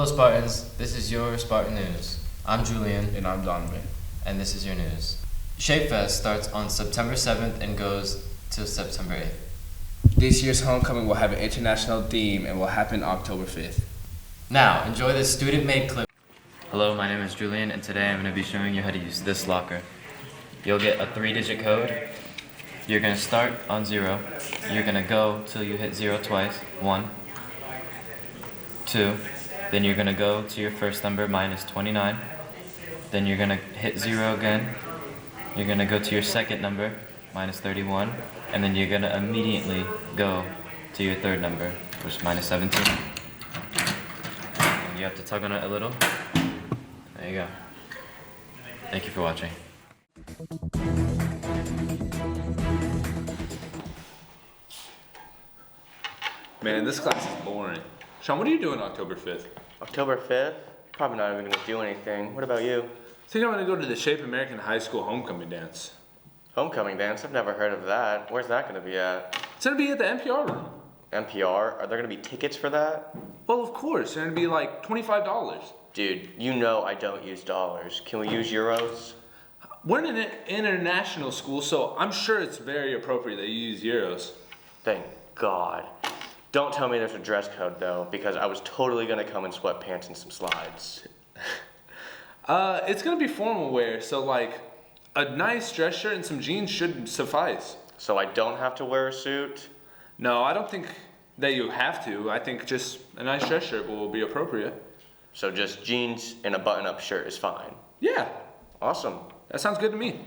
Spartans, this is your Spartan News. I'm Julian. And I'm Donovan. And this is your news. Shape Fest starts on September 7th and goes to September 8th. This year's homecoming will have an international theme and will happen October 5th. Now, enjoy this student-made clip. Hello, my name is Julian, and today I'm going to be showing you how to use this locker. You'll get a 3-digit code. You're going to start on 0. You're going to go till you hit 0 twice. 1, 2. Then you're going to go to your first number, minus 29. Then you're going to hit 0 again. You're going to go to your second number, minus 31. And then you're going to immediately go to your third number, which is minus 17. And you have to tug on it a little. There you go. Thank you for watching. Man, this class is boring. Sean, what are you doing October 5th? October 5th? Probably not even going to do anything. What about you? I think I'm going to go to the Shape American High School homecoming dance. Homecoming dance? I've never heard of that. Where's that going to be at? It's going to be at the NPR room. NPR? Are there going to be tickets for that? Well, of course. It's going to be like $25. Dude, you know I don't use dollars. Can we use euros? We're in an international school, so I'm sure it's very appropriate that you use euros. Thank God. Don't tell me there's a dress code, though, because I was totally going to come in sweatpants and some slides. It's going to be formal wear, so like a nice dress shirt and some jeans should suffice. So I don't have to wear a suit? No, I don't think that you have to. I think just a nice dress shirt will be appropriate. So just jeans and a button-up shirt is fine? Yeah. Awesome. That sounds good to me.